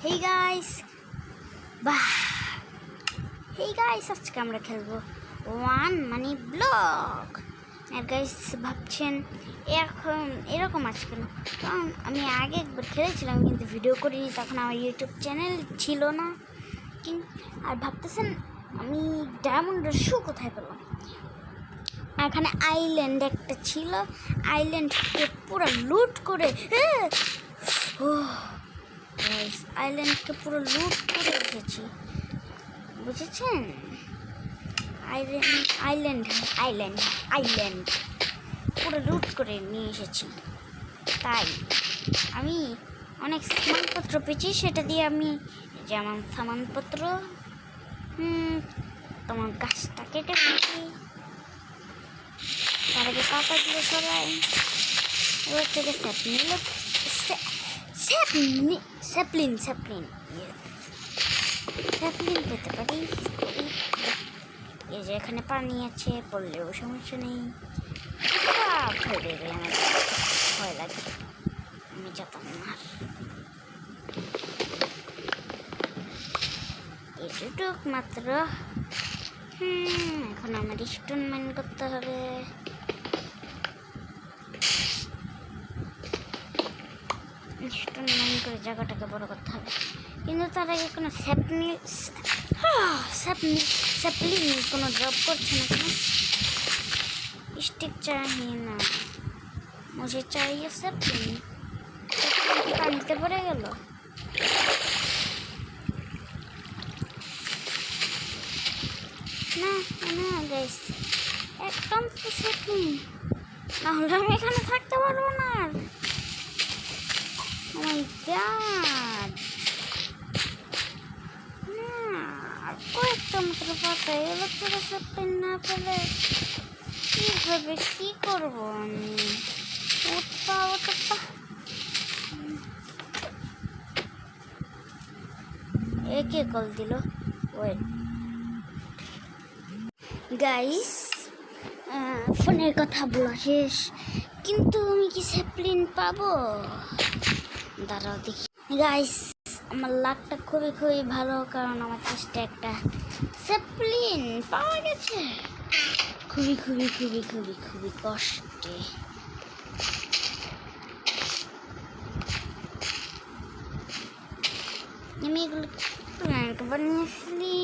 Hey guys বাহ hey guys আজকে আমরা খেলবো ওয়ান মানি ব্লক। আর গাইস ভাবছেন এখন এরকম আছে কেন, কারণ আমি আগে একবার খেলেছিলাম কিন্তু ভিডিও করিনি, তখন আমার ইউটিউব চ্যানেল ছিল না। আর ভাবতেছেন আমি ডায়মন্ডের শু কোথায় পেলাম। এখানে আইল্যান্ড একটা ছিল, আইল্যান্ডকে পুরো লুট করে আইল্যান্ডকে পুরো লুট করে এসেছি, বুঝেছেন? আইল্যান্ড পুরো লুট করে নিয়ে এসেছি। তাই আমি অনেক সামানপত্র পেয়েছি, সেটা দিয়ে আমি যেমন সামানপত্র তোমার গাছটা কেটে ফেলছি, তার আগে পাতাগুলো সরাই, এবার থেকে স্যাপলিন পেতে পারি। এই যে এখানে পানি আছে, পড়লেও সমস্যা নেই। ভয় লাগে, আমি যেতাম না। এটুক মাত্র। এখন আমার স্টোন মাইন করতে হবে। স্টোন মাইন করে জায়গাটাকে বড় করতে হবে, কিন্তু তার আগে কোনো স্যাপলিং কোনো ড্রপ করছে না কেন? স্টিক চাই না, মুঝে চাইয়ে স্যাপলিং। পানিতে পড়ে গেল। না গাইস, একদম স্যাপলিং, নাহলে আমি এখানে থাকতে পারবো না। ও মাই গড, কয়েকটা মাত্র পাতা, এগুলো থেকে স্যাপলিং না পেলে কীভাবে কী করবো আমি? ওটা একে কল দিল। ওয়েট গাইস, ফোনের কথা বলা শেষ, কিন্তু আমি কি স্যাপলিন পাবো? দাঁড়াও দেখি। গাইস, আমার লাকটা খুবই ভালো, কারণ আমার চেষ্টা একটা স্যাপলিন পাওয়া গেছে খুবই কষ্টে। আমি এগুলো একবার নিয়ে আসলি।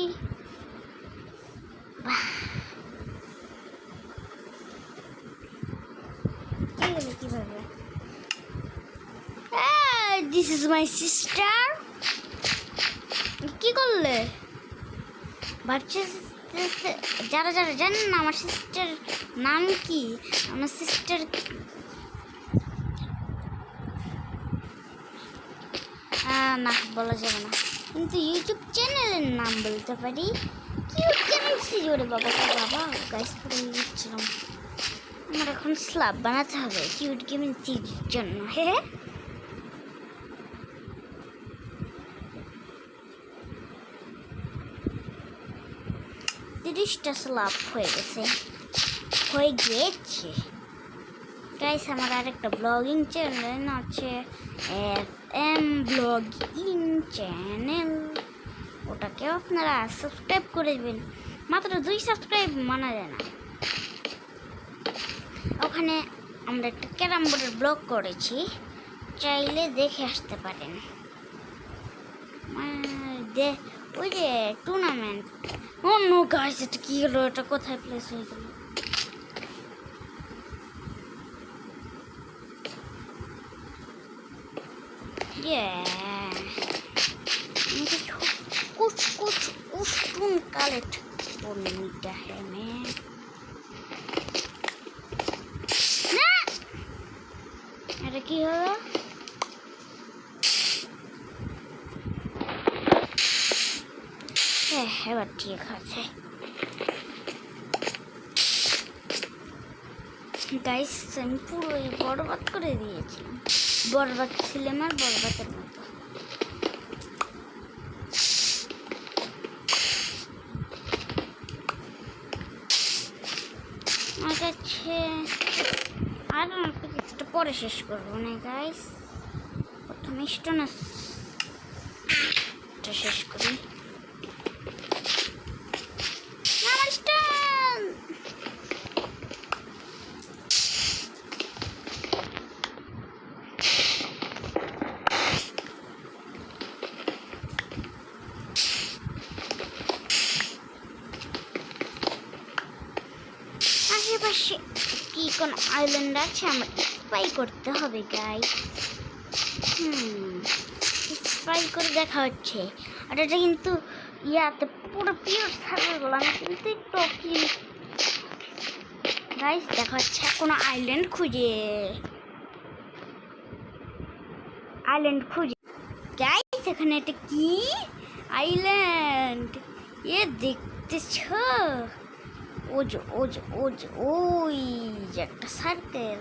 কিভাবে? This is my sister. কি করলে? ভাবছি যারা জানেন না আমার সিস্টার নাম কি, আমার সিস্টার না বলা যাবে না, কিন্তু ইউটিউব চ্যানেলের নাম বলতে পারি। Cute gaming series. ওরে বাবা গাইস, পুরো দিচ্ছিলাম। আমার এখন স্ল্যাব বানাতে হবে কিউট গেমিং সিরিজের জন্য। 30টা স্ল্যাব হয়ে গেছে গাইস। আমার আরেকটা ব্লগিং চ্যানেল আছে, FM ব্লগিং চ্যানেল, ওটাকেও আপনারা সাবস্ক্রাইব করে দেবেন। মাত্র 2 সাবস্ক্রাইব মানা যায় না। ওখানে আমরা একটা ক্যারাম বোর্ডের ব্লগ করেছি, চাইলে দেখে আসতে পারেন। ওই যে টুর্নামেন্ট। নো গাইস, এটা কি হলো? এটা কোথায় প্লেস হয়ে গেল? कुछ उस्टून कलेक्ट करना है मैं। अरे की हलो? এবার ঠিক আছে গাইস। আমি পুরোই বরবাদ করে দিয়েছিলাম, বরবাদ ছিলাম আর বরবাদের মতো। আমার কাছে আর কিছুটা পরে শেষ করবো না গাইস। প্রথমে স্টোন স্টারটা শেষ করি। আমার স্টার! আশেপাশে কি কোন আইল্যান্ড আছে? আমার স্পাই করতে হবে গাইস। স্পাই করে দেখা হচ্ছে। আর এটা কিন্তু ইয়াতে পুরো পিওর সার্ভার বললাম, কিন্তু একটু কি গাইস দেখা হচ্ছে কোনো আইল্যান্ড খুঁজে। গাইস এখানে এটা কি আইল্যান্ড? এ দেখতেছ? ওই যে একটা সার্কেল।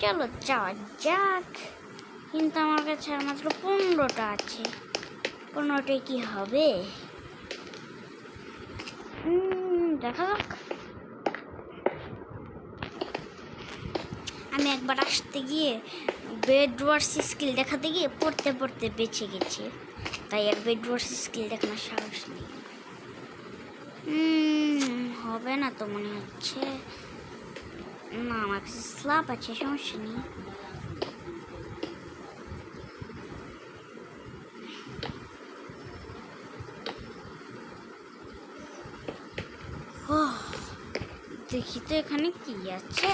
চলো যাওয়া যাক। কিন্তু আমার কাছে আর মাত্র 15টা আছে। 15টায় কি হবে দেখা যাক। আমি একবার আসতে গিয়ে বেডওয়ার্স স্কিল দেখাতে গিয়ে পড়তে বেঁচে গেছি, তাই আর বেডওয়ার্স স্কিল দেখানোর সাহস নেই। হবে না তো মনে হচ্ছে। না, আমার কাছে স্ল্যাব আছে, সমস্যা নেই। দেখি তো এখানে কি আছে।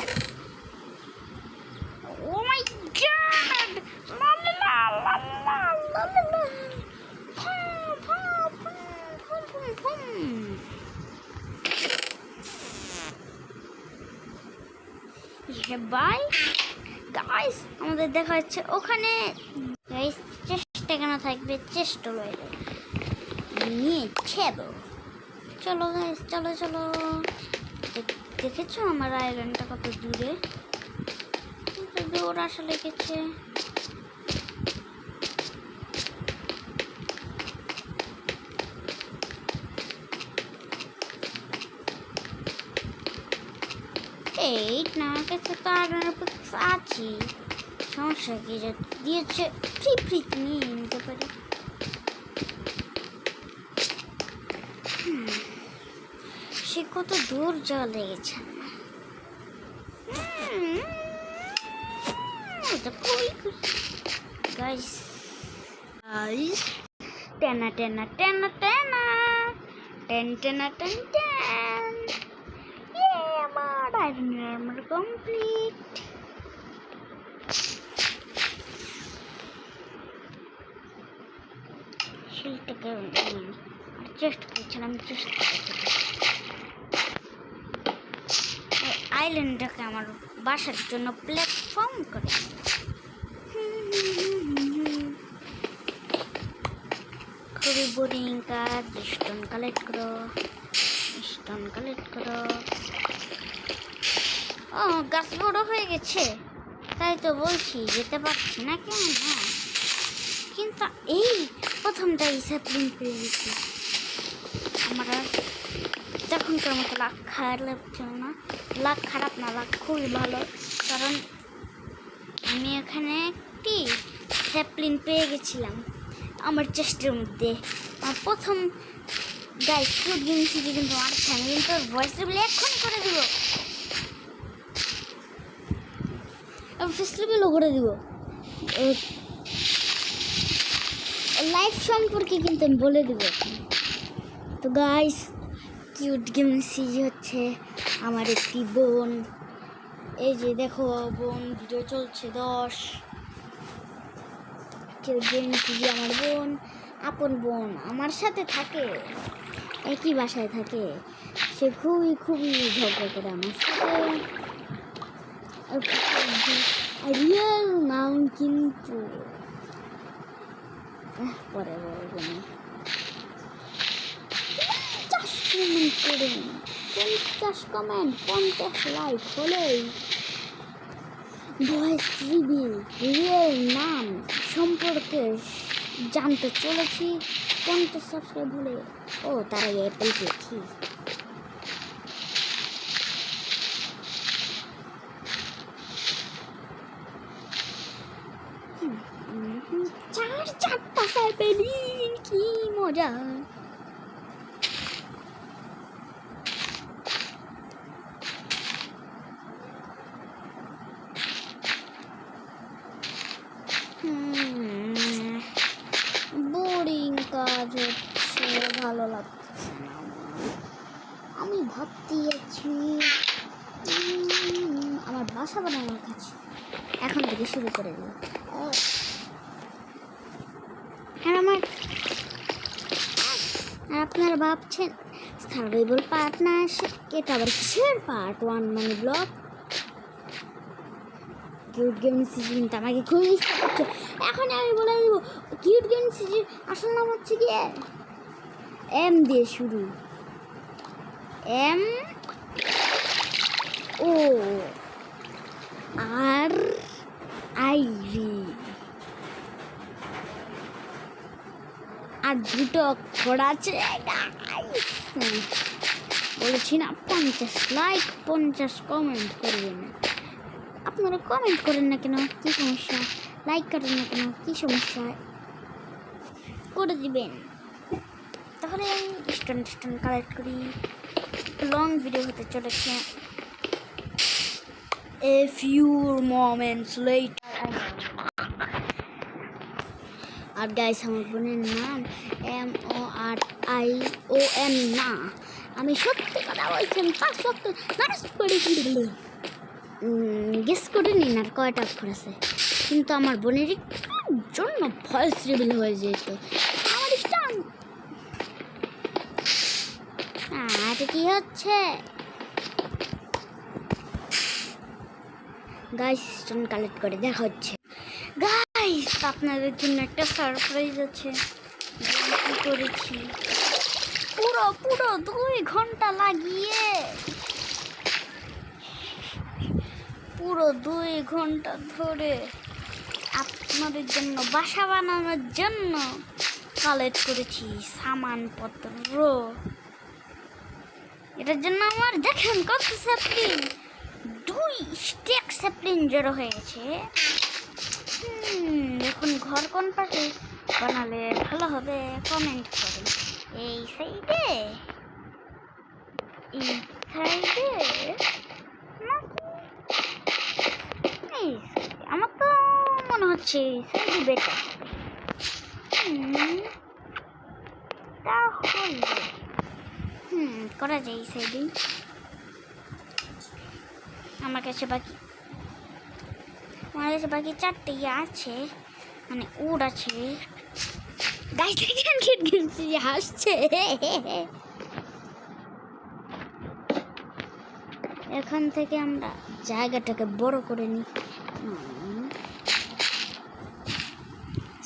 ও মাই গড! বাই গাইস, আমাদের দেখা যাচ্ছে ওখানে। গাইস চেষ্টা কেন থাকবে? চেষ্টা রইবে নিয়ে ছেড়ো। চলো গাইস, চলো। দেখেছো আমার আইল্যান্ডটা কত দূরে? দূর আসলে গেছে। এই না, আমার কাছে তো আর আছি। সমস্যা কি যে দিয়েছে ফ্রি নিয়ে নিতে পারি। সে কত দূর যাওয়া লেগেছে। গাইস টেনা আমার আয়রন আর্মার কমপ্লিট। শিলটাকে চেষ্টা করছিলাম, আইল্যান্ডটাকে আমার বাসার জন্য প্ল্যাটফর্ম করে। খুবই বোরিং কাজ। স্টোন কালেক্ট করো। ও গাছ বড় হয়ে গেছে, তাই তো বলছি যেতে পারছি না কেন। কিন্তু এই প্রথমটা স্যাপলিং পেয়ে গেছি। আমার আর তখনকার মতো লাখ খারাপ ছিল না। লাখ খারাপ না, লাখ খুবই ভালো। কারণ আমি এখানে একটি স্যাপলিন পেয়ে গেছিলাম আমার চেষ্টার মধ্যে। আমার প্রথম গাইস ফুড গেম সিটি কিন্তু মারছে। আমি কিন্তু ভয়েস লেভেল এখন করে দিব, ফেস লেভেলও করে দিব। লাইফ সম্পর্কে কিন্তু আমি বলে দিব। তো গাইস কিউট গেম সিজি হচ্ছে আমার একটি বোন। এই যে দেখো বোন, ভিডিও চলছে 10। কিউট গেম সিজি আমার বোন, আপন বোন, আমার সাথে থাকে, একই বাসায় থাকে। সে খুবই ঝগড়া করে আমার সাথে। রিয়েল নাম কিন্তু পরে বলবো না। 50 কমেন্ট 50 লাইক হলেই ভয়েস রিভিল রিয়েল নাম সম্পর্কে জানতে চলেছি। 50 সাবস্ক্রাইব হলে তার আগে অ্যাপেল পেয়েছি। চারটা ফ্যামিলি কি মজা। বোরিং কাজ হচ্ছে, ভালো লাগছে না। আমি ভাবতে আছি আমার বাসা বানানোর কাজ এখন থেকে শুরু করে দিই। আপনারা ভাবছেন সার্ভাইভাল পার্ট না আসে, এটা আবার কিসের পার্ট 1 মানে ব্লগ। কিউট গেম সিজন আমাকে খুব ইচ্ছা করছে। এখন আমি বলে দেবো কিউট গেম সিজন আসল নাম হচ্ছে কি, এম দিয়ে শুরু, MORIV, আর দুটো অক্ষর আছে। বলেছি না 50 লাইক 50 কমেন্ট করবেন। আপনারা কমেন্ট করেন না কেন, কী সমস্যা? লাইক করেন না কেন, কী সমস্যা? করে দিবেন। তাহলে আমি স্টোন কালেক্ট করি। লং ভিডিও হতে চলেছে। A few moments later. আর গাইস, আমার বোনের নাম MORION না, আমি সত্যি কথা বলছি। 5 লক্ষ নার্স পড়েছি, গেস করে নিন আর কয়টা অক্ষর আছে। কিন্তু আমার বোনের জন্য ভয়েস রিভিল হয়ে যেত। আমার স্টান এটা কি হচ্ছে গাইস? স্টোন কালেক্ট করে দেখা হচ্ছে। গাইস, আপনাদের জন্য একটা সারপ্রাইজ আছে। কি করেছি পুরো 2 ঘন্টা লাগিয়ে, পুরো 2 ঘন্টা ধরে আপনাদের জন্য বাসা বানানোর জন্য কালেক্ট করেছি সামানপত্র। এটার জন্য আমার দেখেন কত স্যাপলিং, 2 স্ট্যাক স্যাপলিং জড়ো হয়ে গেছে। এখন ঘর কোন পাশে বানালে ভালো হবে কমেন্ট করুন। এই সাইডে, এই সাইডে নাকি আমার তো মনে হচ্ছে এই সাইডে বেটার। তাহলে করা যায় এই সাইডে। আমার কাছে বাকি 4টে আছে, মানে উড আছে। গাইস দেখেন কিটগেমস হাসছে। এখান থেকে আমরা জায়গাটাকে বড় করে নিই।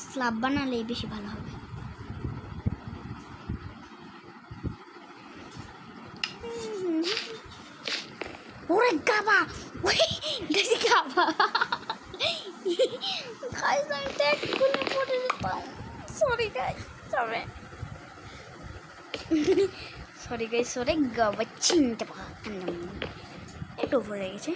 স্ল্যাব বানালেই বেশি ভালো হবে। ওরে গাবা, গাইস গাবা, গাইস আমি ট্যাগ খুলে পড়ে যেতাম। সরি গাইস, সরি গাবা চিনতে পারলাম, একটু ভরে গেছে।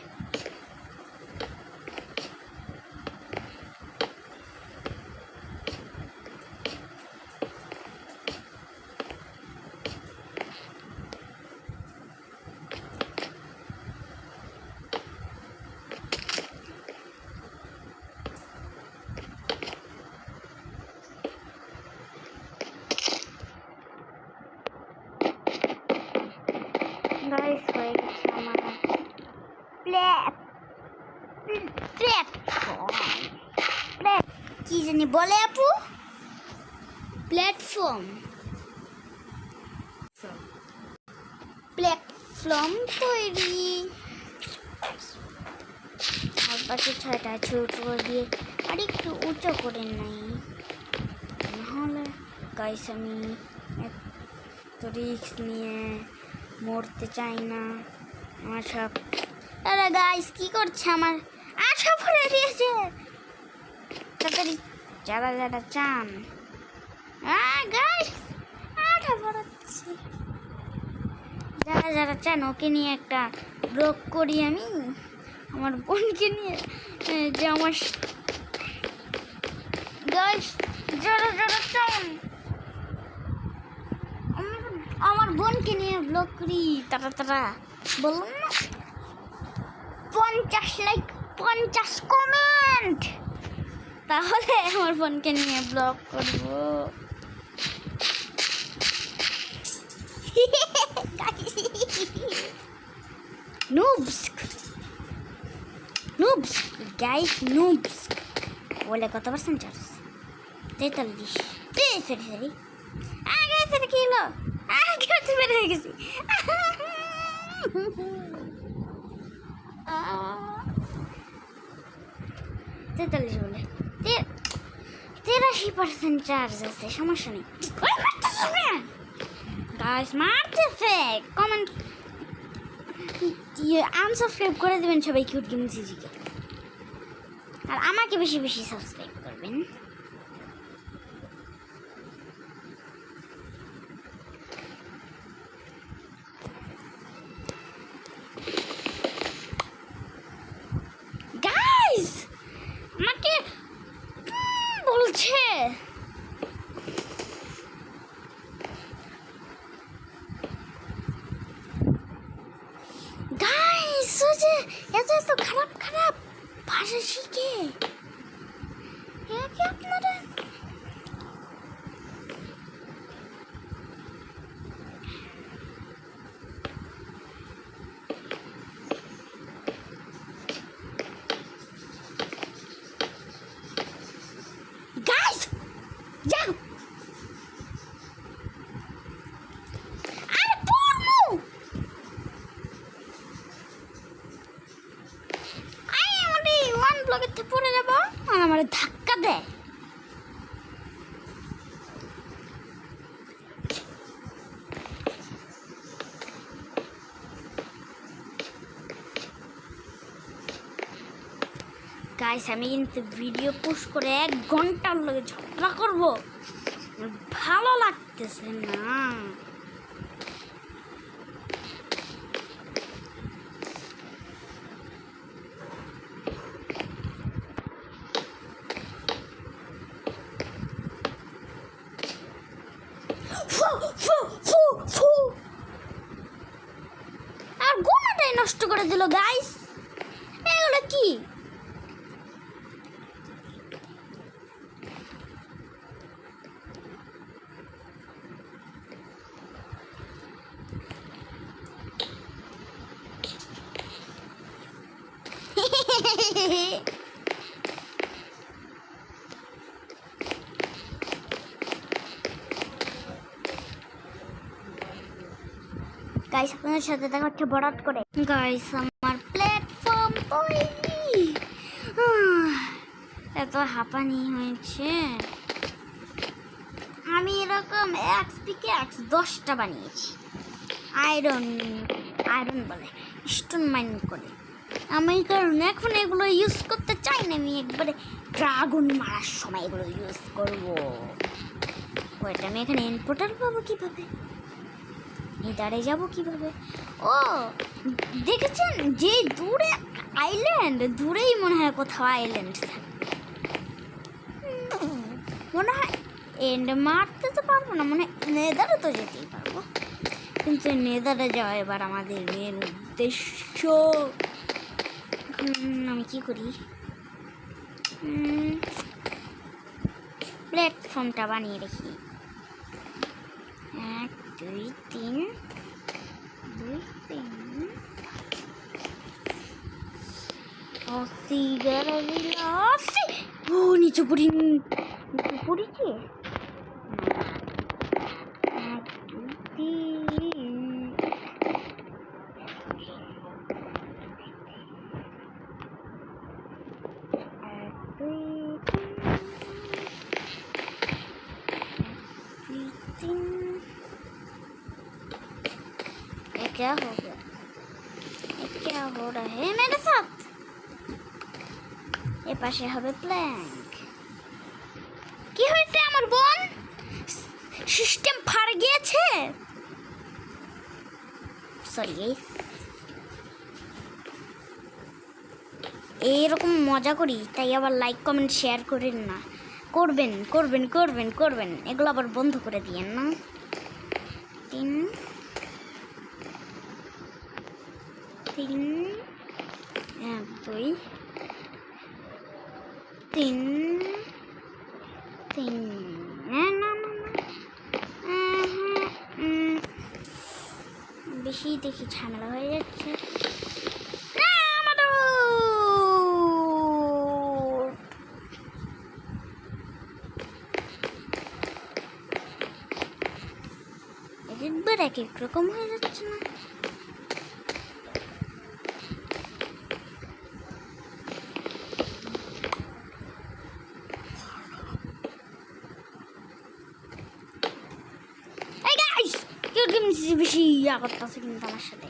গাইস হয়ে গেছে আমার প্ল্যাটফর্ম। কি জানি বলে আপু? প্ল্যাটফর্ম তৈরি। আর বাকি 6টা ছোট দিয়ে আর একটু উঁচু করে নেই, নাহলে গাইস আমি এত রিস্ক নিয়ে মরতে চাই না। আমার সব, আরে গাইস কি করছে? আমার আঠা ভরে দিয়েছে। তাড়াতাড়ি যারা চান, গাইস আঠা ভরাচ্ছি। যারা চান ওকে নিয়ে একটা ব্লগ করি আমি, আমার বোনকে নিয়ে, যে আমার গাইস যারা চান বোনকে নিয়ে ব্লগ করি তারা তারা বললাম না 50 লাইক 50 কমেন্ট তাহলে আমার বোনকে নিয়ে ব্লগ করবো। Noobs guys noobs বলে কত পার্সেন্ট চার্জ 43 সরি আগে থেকে কি হলো আগে তো বের হয়ে গেছি 43 বলে 83% চার্জ আছে সমস্যা নেই গাইস মারতেছে কমেন্ট আনসাবস্ক্রাইব করে দেবেন সবাই কিউট গেমিং সিজিকে আর আমাকে বেশি বেশি সাবস্ক্রাইব করবেন। গাইস আমাকে বলছে গাইস ও যে এত খারাপ খারাপ ভাষা শিখে কি আপনারা গাইস যাও আরে পড়মু ওয়ান ব্লকের থেকে পড়ে যাব আর আমার ধাক্কা দেয় গাইস আমি কিন্তু ভিডিও পোস্ট করে 1 ঘন্টার লগে ঝগড়া করবো ভালো লাগতেছে না আর গোনাটাই নষ্ট করে দিল গাইস এগুলো কি গাইস আপনাদের সাথে দেখা হচ্ছে বরাত করে গাইস আমার প্ল্যাটফর্ম তৈরি এত হাঁপানি হয়েছে আমি এরকম এক্স 10টা বানিয়েছি আয়রন বলে স্টোন মাইন করে আমি কারণ এখন এগুলো ইউজ করতে চাই না আমি একবারে ড্রাগন মারার সময় এগুলো ইউজ করবো ওইটা আমি এখানে ইনপুটার পাবো কীভাবে দাঁড়িয়ে যাব কিভাবে ও দেখেছেন যে দূরে আইল্যান্ড দূরেই মনে হয় কোথাও আইল্যান্ড মনে হয় এন্ড মারতে তো পারবো না মনে হয় নেদারে তো যেতেই পারবো কিন্তু নেদারে যাওয়া এবার আমাদের মেন উদ্দেশ্য আমি কি করি প্ল্যাটফর্মটা বানিয়ে রাখি 1 2 3 নিচে পড়েছে क्या हो गया क्या हो रहा है मेरे साथ এ পাশে হবে প্ল্যাঙ্ক কি হয়েছে আমার বোন সিস্টেম ফার গিয়েছে সরি এইরকম মজা করি তাই আবার লাইক কমেন্ট শেয়ার করেন না করবেন এগুলো আবার বন্ধ করে দিয়েন না 3 তিন, 1 2 3 3 না না না না, বেশি দেখি ঝামেলা হয়ে যাচ্ছে। না, আমাদের একবার এক এক রকম হয়ে যাচ্ছে না। এই গাইস, কেউ বেশি ইয়া করতেছে কিন্তু আমার সাথে।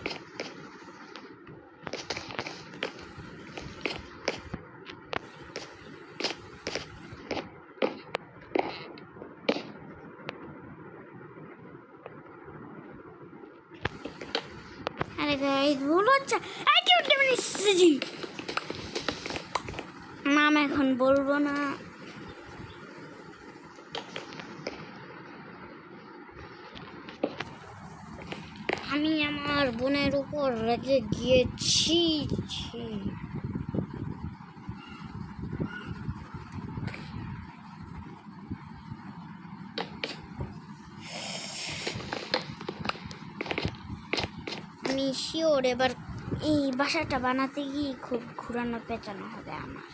আরে গাইস ভুল হচ্ছে। এই কেউ জি নাম এখন বলবো না। আমি আমার বোনের উপর রেগে গিয়েছি। আমি শিওর এবার এই বাসাটা বানাতে গিয়ে খুব ঘুরানো পেঁচানো হবে আমার।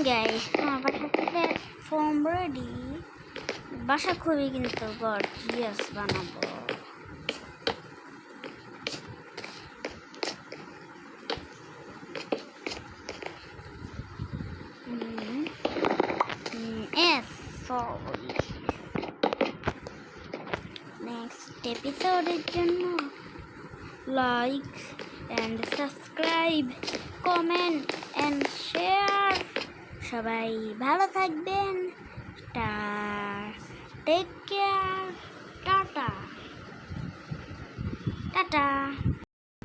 গাইস আমার বাসা থেকে ফর্ম রেডি। বাসা খুবই কিন্তু গর্জিয়াস বানাবো। সরি, নেক্সট এপিসোডের জন্য like and subscribe, comment and share. সবাই ভালো থাকবেন। Take care. Tata tata.